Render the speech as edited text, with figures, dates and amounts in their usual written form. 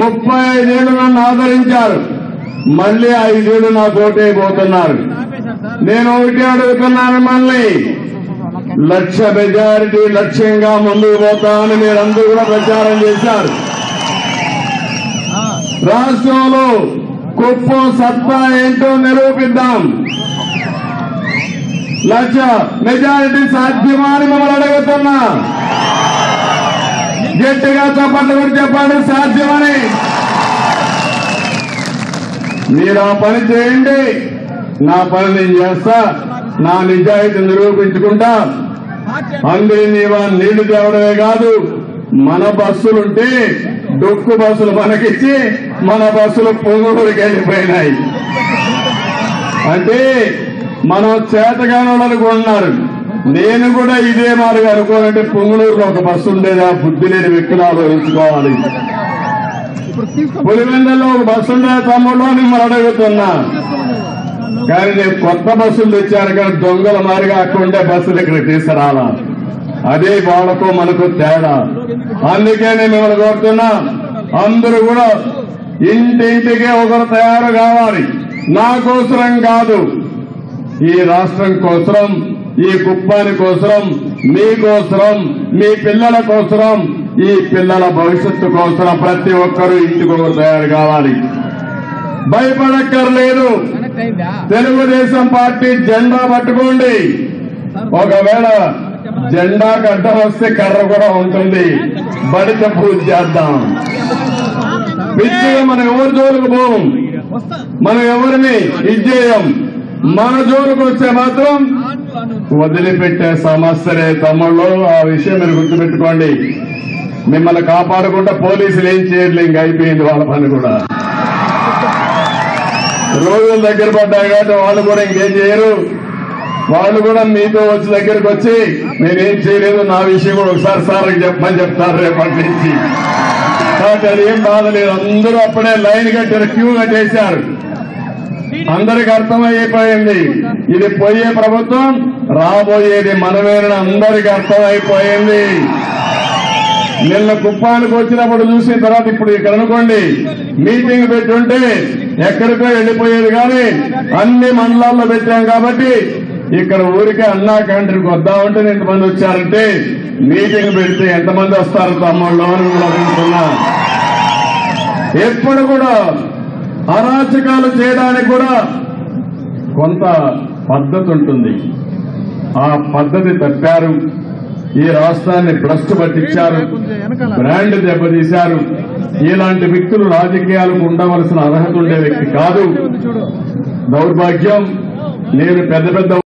35 ఏళ్లు నన్ను ఆదరించారు. మళ్లీ 5 ఏళ్లు నాకు ఓటైపోతున్నారు. నేను ఒకటి అడుగుతున్నాను, మళ్ళీ 1,00,000 మెజారిటీ లక్ష్యంగా ముందుకు పోతామని మీరందరూ కూడా ప్రచారం చేశారు. రాష్ట్రంలో కుప్పం సత్తా ఏంటో నిరూపిద్దాం. 1,00,000 మెజారిటీ సాధ్యమా అని మమ్మల్ని అడుగుతున్నా. గట్టిగా చప్పట్లు కూడా చెప్పండి, సాధ్యమని. మీరు ఆ పని చేయండి, నా పని నేను చేస్తా, నా నిజాయితీ నిరూపించుకుంటా. అందరినీ నీళ్లు తేవడమే కాదు, మన బస్సులుంటే డొక్కు బస్సులు మనకిచ్చి మన బస్సులు పొంగూరుకి వెళ్ళిపోయినాయి. అంటే మనం చేతగానోళ్ళు అనుకుంటున్నారు. నేను కూడా ఇదే మారుగా అనుకోవాలంటే పొంగునూరులో ఒక బస్సు ఉండేదా? బుద్ధి లేని వ్యక్తులు ఆలోచించుకోవాలి. పులివెందుల్లో ఒక బస్సు ఉండే తమ్ముడు మిమ్మల్ని అడుగుతున్నా. కానీ నేను కొత్త బస్సులు తెచ్చారు, కానీ దొంగల మారిగా అక్కడ ఉండే బస్సులు ఇక్కడ తీసుకురాలా. అదే వాళ్ళకు మనకు తేడా. అందుకే నేను మిమ్మల్ని కోరుతున్నా, అందరూ కూడా ఇంటింటికే ఒకరు తయారు కావాలి. నా కోసరం కాదు, ఈ రాష్ట్రం కోసరం, ఈ కుప్పాని కోసరం, మీకోసరం, మీ పిల్లల కోసరం, ఈ పిల్లల భవిష్యత్తు కోసరం ప్రతి ఒక్కరూ ఇంటికొకరు తయారు కావాలి. భయపడక్కర్లేదు. తెలుగుదేశం పార్టీ జెండా పట్టుకోండి. ఒకవేళ జెండాకు అడ్డం వస్తే కర్ర కూడా ఉంటుంది. బడిత పూజ చేద్దాం. పిచ్చిగా మనం ఎవరి జోలికి పోం, మనం ఎవరిని ఇచ్చేయం. మన జోలికి వస్తే మాత్రం వదిలిపెట్టే సమస్యలే తమ్ముళ్ళు. ఆ విషయం మీరు గుర్తుపెట్టుకోండి. మిమ్మల్ని కాపాడుకుంటే పోలీసులు ఏం చేయట్లే, ఇంక అయిపోయింది వాళ్ళ పని కూడా. రోజులు దగ్గర పడ్డాయి కాబట్టి వాళ్ళు కూడా ఇంకేం చేయరు. వాళ్ళు కూడా మీతో వచ్చి దగ్గరికి వచ్చి నేనేం చేయలేదు, నా విషయం కూడా ఒకసారి సార్కి చెప్పమని చెప్తారు రేపటి నుంచి. కాబట్టి అది ఏం బాధ లేదు. అందరూ అప్పుడే లైన్ కట్టారు, క్యూ కట్టేశారు. అందరికి అర్థమైపోయింది ఇది పోయే ప్రభుత్వం, రాబోయేది మనమేనని అందరికి అర్థమైపోయింది. నిన్న కుప్పానికి వచ్చినప్పుడు చూసిన తర్వాత ఇప్పుడు ఇక్కడ అనుకోండి, మీటింగ్ పెట్టుంటే ఎక్కడికో వెళ్ళిపోయేది. కానీ అన్ని మండలాల్లో పెట్టాం కాబట్టి ఇక్కడ ఊరికే అన్నా క్యాంటీన్కి వద్దామంటే ఎంతమంది వచ్చారంటే, మీటింగ్ పెడితే ఎంతమంది వస్తారు తమ్ముళ్ళు అని అడుగుతున్నా. ఎప్పుడు కూడా అరాచకాలు చేయడానికి కూడా కొంత పద్ధతి ఉంటుంది. ఆ పద్ధతి తప్పారు. ఈ రాష్ట్రాన్ని భ్రష్టు పట్టించారు, బ్రాండ్ దెబ్బతీశారు. ఇలాంటి వ్యక్తులు రాజకీయాలకు ఉండవలసిన అర్హత ఉండే వ్యక్తి కాదు. దౌర్భాగ్యం. నేను పెద్ద